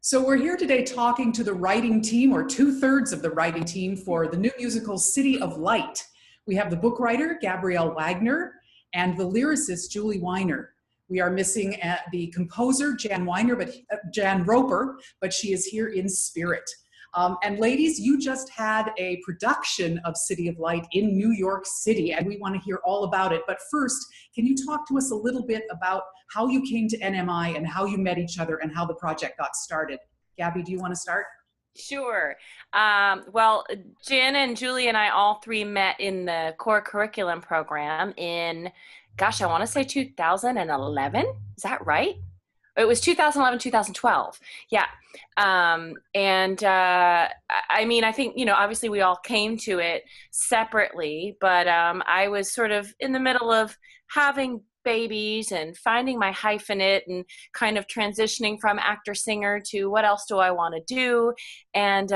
So we're here today talking to the writing team, or 2/3 of the writing team for the new musical City of Light. We have the book writer, Gabrielle Wagner, and the lyricist, Julie Weiner. We are missing the composer, Jan Roper, but she is here in spirit. And ladies, you just had a production of City of Light in New York City, and we want to hear all about it. But first, can you talk to us a little bit about how you came to NMI and how you met each other and how the project got started? Gabby, do you want to start? Sure. Well, Jan and Julie and I all three met in the core curriculum program in, gosh, I want to say 2011. Is that right? It was 2011, 2012. Yeah. I mean, I think, obviously we all came to it separately, but I was sort of in the middle of having babies and finding my hyphenate and kind of transitioning from actor singer to what else do I want to do. And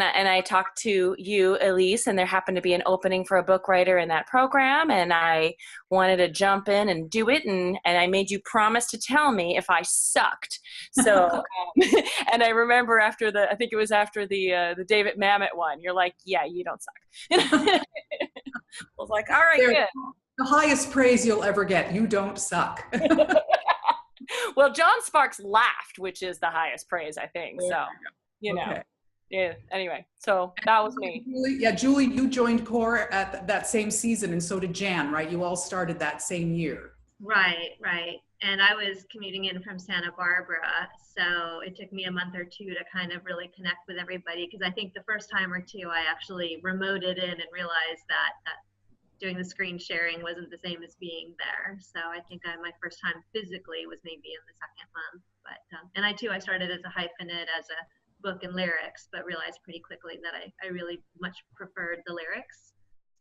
I talked to you, Elise, and there happened to be an opening for a book writer in that program, and I wanted to jump in and do it, and I made you promise to tell me if I sucked. So, and I remember I think it was after the David Mamet one, you're like, yeah, you don't suck. I was like, all right, good. The highest praise you'll ever get, you don't suck. Well, John Sparks laughed, which is the highest praise, I think, so, Okay. Yeah, anyway, so that was me. Julie, you joined core at that same season, and so did Jan, right? You all started that same year. Right. And I was commuting in from Santa Barbara, so it took me a month or two to kind of really connect with everybody, because I think the first time or two I actually remoted in and realized that doing the screen sharing wasn't the same as being there. So I think my first time physically was maybe in the second month. But and I started as a hyphenate, as a book and lyrics, but realized pretty quickly that I really much preferred the lyrics,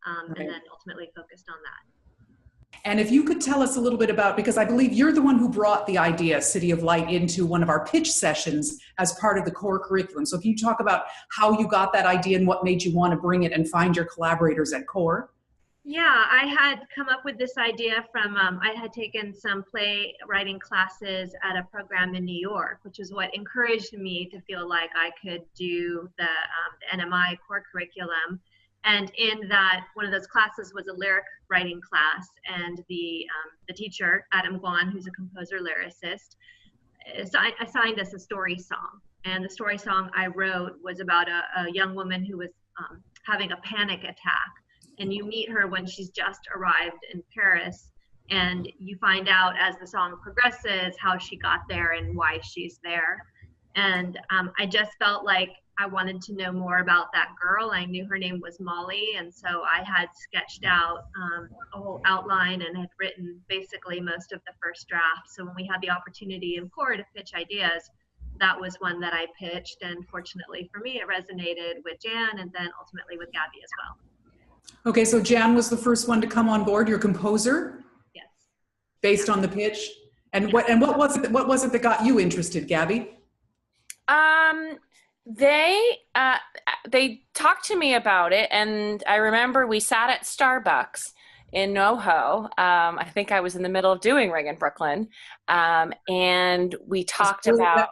and then ultimately focused on that. And if you could tell us a little bit about, because I believe you're the one who brought the idea City of Light into one of our pitch sessions as part of the core curriculum. So can you talk about how you got that idea and what made you want to bring it and find your collaborators at core? Yeah, I had come up with this idea from, I had taken some playwriting classes at a program in New York, which is what encouraged me to feel like I could do the NMI core curriculum. And in that, one of those classes was a lyric writing class, and the teacher, Adam Guan, who's a composer lyricist, assigned us a story song. And the story song I wrote was about a young woman who was having a panic attack. And you meet her when she's just arrived in Paris, and you find out as the song progresses how she got there and why she's there. And I just felt like I wanted to know more about that girl. I knew her name was Molly, and so I had sketched out a whole outline and had written basically most of the first draft. So when we had the opportunity in core to pitch ideas, that was one that I pitched, and fortunately for me, it resonated with Jan and then ultimately with Gabby as well. Okay, so Jan was the first one to come on board, your composer? Yes. Based on the pitch? And what was it that got you interested, Gabby? They talked to me about it, and I remember we sat at Starbucks in NoHo. I think I was in the middle of doing Ring in Brooklyn, and we talked about.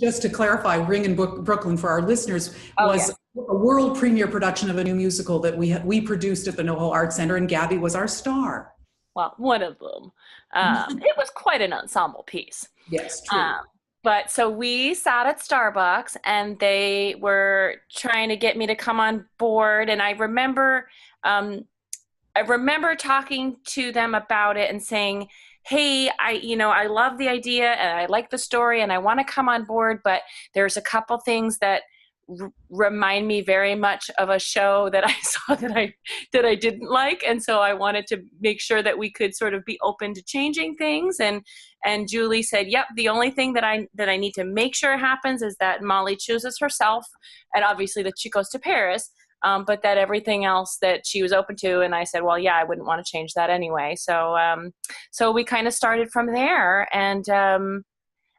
Just to clarify, Ring in Brooklyn for our listeners was a world premiere production of a new musical that we produced at the NoHo Art Center, and Gabby was our star. Well, one of them. It was quite an ensemble piece. Yes, true. But so we sat at Starbucks, and they were trying to get me to come on board, and I remember talking to them about it and saying, hey, I love the idea and I like the story and I want to come on board, but there's a couple things that remind me very much of a show that I saw that I didn't like. And so I wanted to make sure that we could sort of be open to changing things. And Julie said, yep, the only thing that I need to make sure happens is that Molly chooses herself, and obviously that she goes to Paris. But that everything else that she was open to. And I said, well, yeah, I wouldn't want to change that anyway. So we kind of started from there.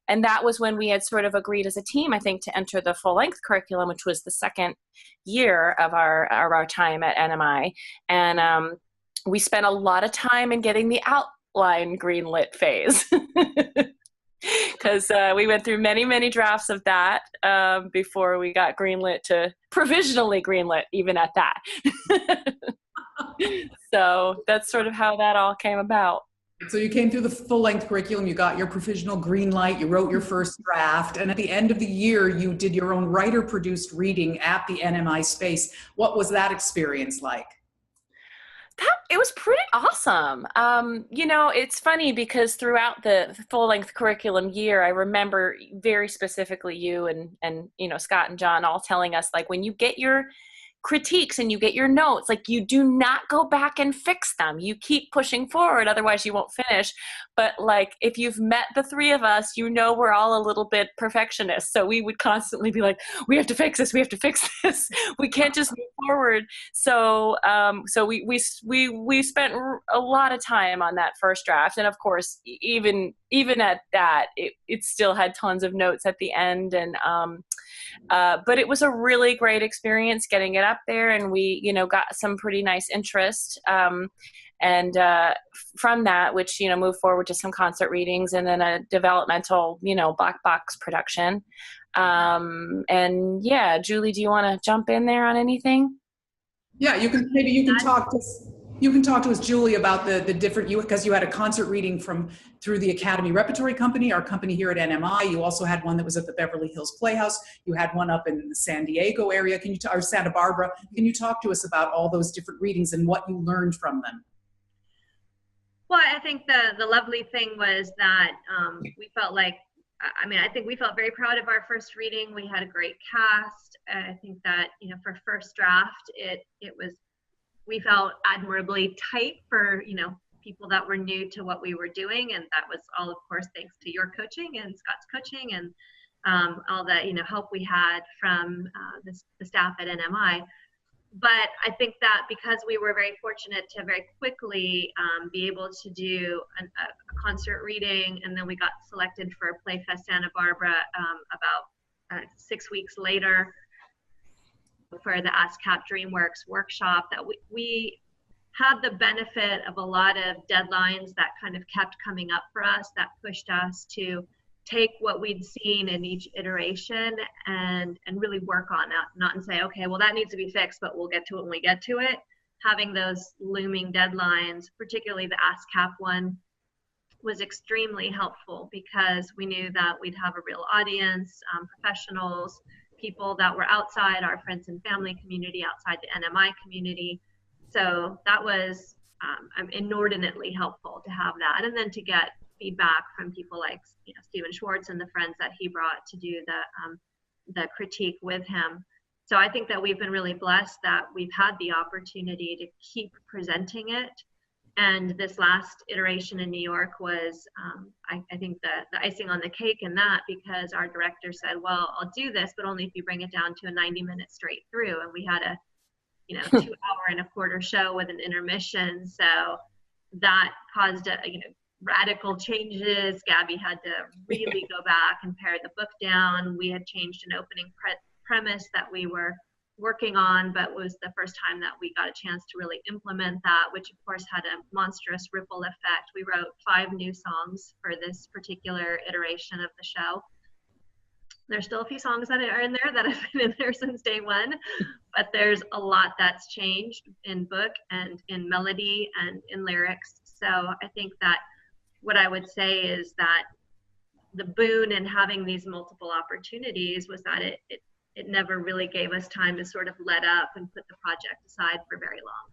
And that was when we had sort of agreed as a team, I think, to enter the full length curriculum, which was the second year of our time at NMI. And we spent a lot of time in getting the outline greenlit phase. because we went through many, many drafts of that before we got greenlit to provisionally greenlit, even at that. So that's sort of how that all came about. So you came through the full-length curriculum, you got your provisional green light, you wrote your first draft, and at the end of the year, you did your own writer-produced reading at the NMI space. What was that experience like? It was pretty awesome. It's funny because throughout the full-length curriculum year, I remember very specifically you and Scott and John all telling us, like, when you get your critiques and you get your notes, like, you do not go back and fix them. You keep pushing forward, otherwise you won't finish. But like, if you've met the three of us, we're all a little bit perfectionists. So we would constantly be like, we have to fix this. We have to fix this. We can't just move forward. So we spent a lot of time on that first draft. And of course, even at that, it still had tons of notes at the end. And but it was a really great experience getting it up there, and we, got some pretty nice interest. And from that, which, moved forward to some concert readings and then a developmental, black box production. And yeah, Julie, do you want to jump in there on anything? Yeah, you can talk to us, Julie, about the different, because you had a concert reading through the Academy Repertory Company, our company here at NMI. You also had one that was at the Beverly Hills Playhouse. You had one up in the San Diego area. Or Santa Barbara. Can you talk to us about all those different readings and what you learned from them? Well, I think the lovely thing was that we felt like, I think we felt very proud of our first reading. We had a great cast. I think that, for first draft, we felt admirably tight for, people that were new to what we were doing. And that was all, of course, thanks to your coaching and Scott's coaching and all the, help we had from the staff at NMI. But I think that because we were very fortunate to very quickly be able to do a concert reading, and then we got selected for Playfest Santa Barbara about 6 weeks later for the ASCAP DreamWorks workshop, that we had the benefit of a lot of deadlines that kind of kept coming up for us, that pushed us to take what we'd seen in each iteration and really work on it, not and say, okay, well, that needs to be fixed, but we'll get to it when we get to it. Having those looming deadlines, particularly the ASCAP one, was extremely helpful because we knew that we'd have a real audience, professionals, people that were outside our friends and family community, outside the NMI community. So that was inordinately helpful to have that, and then to get feedback from people like Stephen Schwartz and the friends that he brought to do the critique with him. So I think that we've been really blessed that we've had the opportunity to keep presenting it. And this last iteration in New York was, I think, the icing on the cake in that, because our director said, well, I'll do this, but only if you bring it down to a 90-minute straight through. And we had a 2-hour-and-a-quarter show with an intermission. So that caused radical changes. Gabby had to really go back and pare the book down. We had changed an opening premise that we were working on, but was the first time that we got a chance to really implement that, which of course had a monstrous ripple effect. We wrote 5 new songs for this particular iteration of the show. There's still a few songs that are in there that have been in there since day one, but there's a lot that's changed in book and in melody and in lyrics. So I think that what I would say is that the boon in having these multiple opportunities was that it never really gave us time to sort of let up and put the project aside for very long.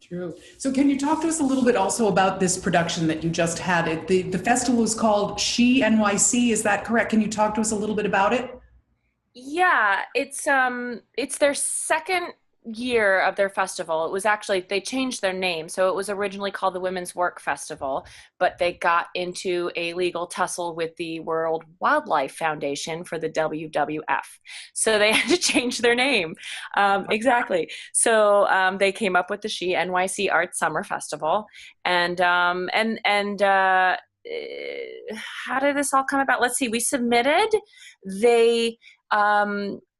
True. So can you talk to us a little bit also about this production that you just had? The festival is called She NYC, is that correct? Can you talk to us a little bit about it? Yeah, it's their second year of their festival. It was actually, they changed their name. So it was originally called the Women's Work Festival, but they got into a legal tussle with the World Wildlife Foundation for the WWF. So they had to change their name. Exactly. So they came up with the She NYC Arts Summer Festival. And how did this all come about? Let's see, we submitted, they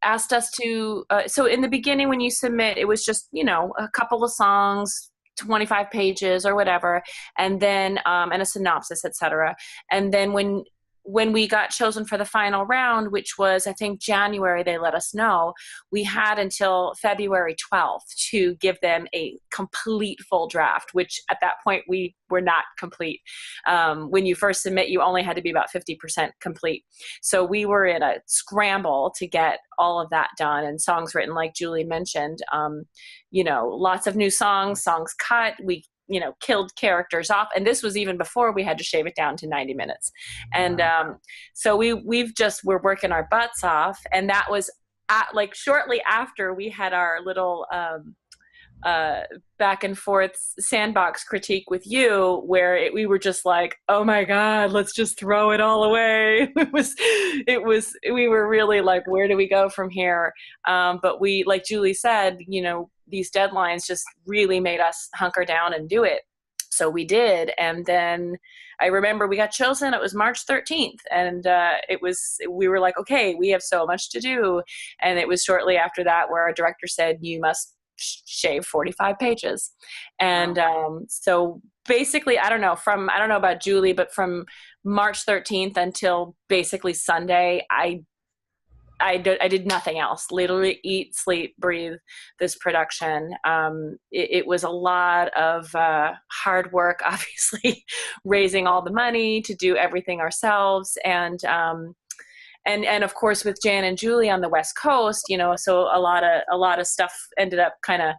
asked us to, so in the beginning when you submit, it was just, a couple of songs, 25 pages or whatever, and then, and a synopsis, etc. And then when when we got chosen for the final round, which was, I think, January, they let us know, we had until February 12th to give them a complete full draft, which at that point we were not complete. When you first submit, you only had to be about 50% complete. So we were in a scramble to get all of that done, and songs written, like Julie mentioned, lots of new songs cut. We killed characters off. And this was even before we had to shave it down to 90 minutes. And so we're working our butts off. And that was shortly after we had our little back and forth sandbox critique with you, where we were just like, oh my God, let's just throw it all away. We were really like, where do we go from here? But we, like Julie said, these deadlines just really made us hunker down and do it. So we did. And then I remember we got chosen. It was March 13th. And we were like, okay, we have so much to do. And it was shortly after that where our director said, you must shave 45 pages. And so basically, I don't know about Julie, but from March 13th until basically Sunday, I did nothing else. Literally eat, sleep, breathe this production. It was a lot of hard work, obviously, raising all the money to do everything ourselves, and of course with Jan and Julie on the West Coast, so a lot of stuff ended up kind of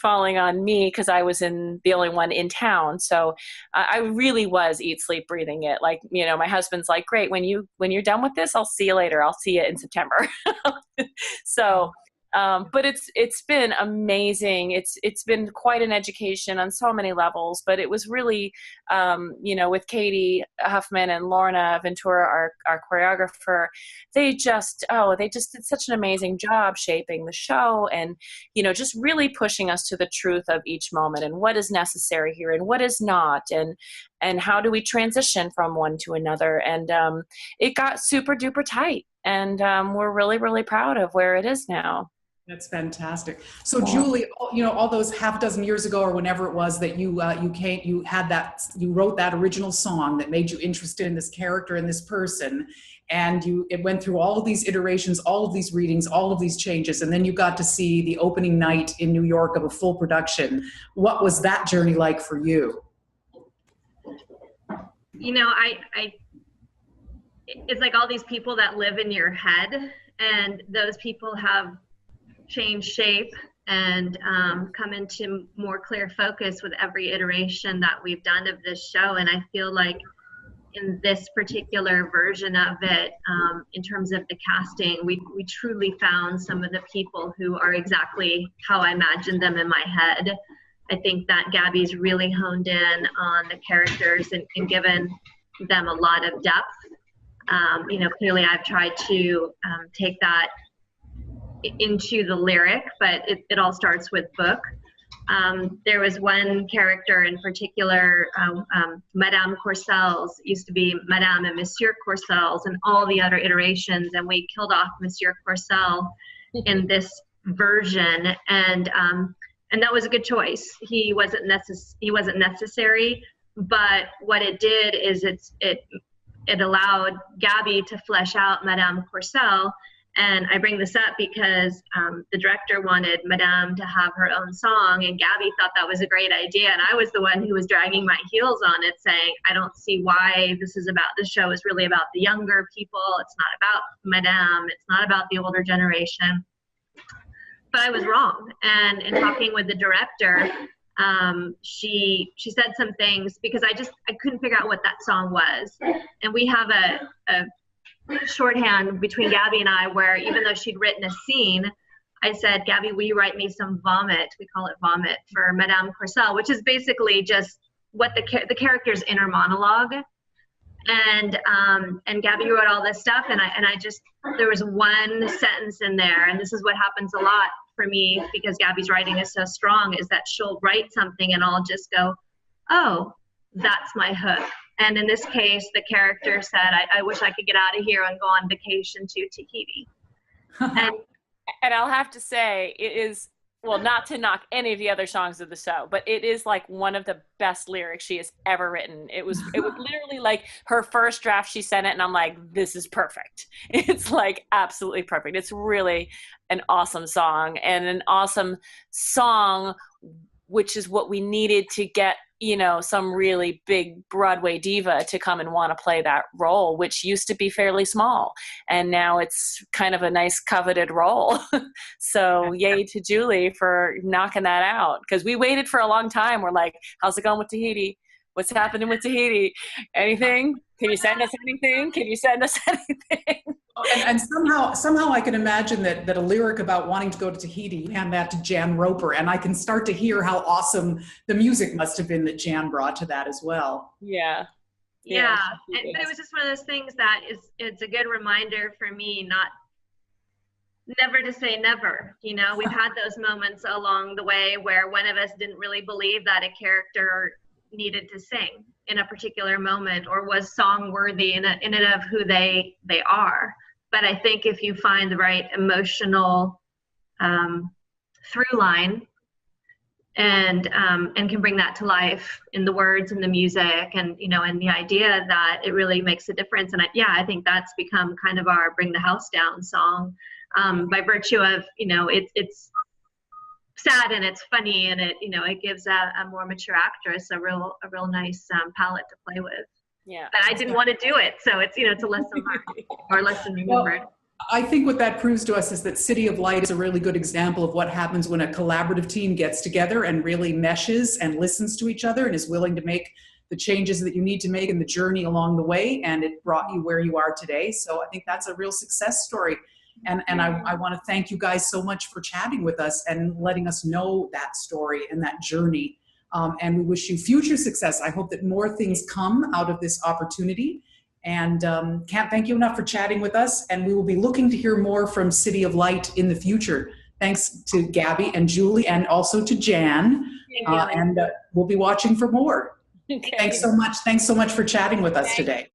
falling on me because I was the only one in town. So I really was eat, sleep, breathing it. Like, my husband's like, great, when you're done with this, I'll see you later. I'll see you in September. So, but it's been amazing. It's been quite an education on so many levels, but it was really, with Katie Huffman and Lorna Ventura, our choreographer, they just did such an amazing job shaping the show and, just really pushing us to the truth of each moment and what is necessary here and what is not, and how do we transition from one to another. And it got super duper tight, and we're really, really proud of where it is now. That's fantastic. So Julie, all those half dozen years ago or whenever it was that you wrote that original song that made you interested in this character and this person, and it went through all of these iterations, all of these readings, all of these changes, and then you got to see the opening night in New York of a full production. What was that journey like for you? It's like all these people that live in your head, and those people have changed shape and come into more clear focus with every iteration that we've done of this show. And I feel like in this particular version of it, in terms of the casting, we truly found some of the people who are exactly how I imagined them in my head. I think that Gabby's really honed in on the characters and given them a lot of depth. Clearly I've tried to take that into the lyric, but it all starts with book. There was one character in particular, Madame Courcelles, used to be Madame and Monsieur Courcelles, and all the other iterations, and we killed off Monsieur Courcelles in this version, and that was a good choice. He wasn't necessary, but what it did is it allowed Gabby to flesh out Madame Courcelles. And I bring this up because the director wanted Madame to have her own song, and Gabby thought that was a great idea. And I was the one who was dragging my heels on it, saying, I don't see why this show is really about the younger people. It's not about Madame. It's not about the older generation. But I was wrong. And in talking with the director, she said some things because I couldn't figure out what that song was. And we have a shorthand between Gabby and I where even though she'd written a scene, I said, Gabby, will you write me some vomit? We call it vomit for Madame Courcelles, which is basically just what the character's inner monologue. And Gabby wrote all this stuff, and I just, there was one sentence in there, and this is what happens a lot for me because Gabby's writing is so strong, is that she'll write something and I'll just go, oh, that's my hook. And in this case, the character said, I wish I could get out of here and go on vacation to Tahiti. And I'll have to say, it is well, not to knock any of the other songs of the show, but it is like one of the best lyrics she has ever written. It was literally like her first draft, she sent it, and I'm like, this is perfect. It's like absolutely perfect. It's really an awesome song, and an awesome song, which is what we needed to get, you know, some really big Broadway diva to come and want to play that role, which used to be fairly small. And now it's kind of a nice coveted role. So yay to Julie for knocking that out. Because we waited for a long time. We're like, how's it going with Tahiti? What's happening with Tahiti? Anything? Can you send us anything? Can you send us anything? And somehow I can imagine that a lyric about wanting to go to Tahiti, hand that to Jan Roper, and I can start to hear how awesome the music must have been that Jan brought to that as well. Yeah. Yeah. But it was just one of those things that it's a good reminder for me never to say never. You know, we've had those moments along the way where one of us didn't really believe that a character needed to sing in a particular moment or was song worthy in and of who they are. But I think if you find the right emotional through line and can bring that to life in the words and the music and, you know, and the idea that it really makes a difference. And I think that's become kind of our Bring the House Down song, by virtue of, you know, it's sad and it's funny and it, you know, it gives a more mature actress a real nice palette to play with. Yeah. But I didn't want to do it, so it's, you know, it's a lesson learned or lesson remembered. Well, I think what that proves to us is that City of Light is a really good example of what happens when a collaborative team gets together and really meshes and listens to each other and is willing to make the changes that you need to make in the journey along the way, and it brought you where you are today. So I think that's a real success story. And I want to thank you guys so much for chatting with us and letting us know that story and that journey. And we wish you future success. I hope that more things come out of this opportunity. And can't thank you enough for chatting with us. And we will be looking to hear more from City of Light in the future. Thanks to Gabby and Julie and also to Jan. And we'll be watching for more. Okay. Thanks so much. Thanks so much for chatting with us today.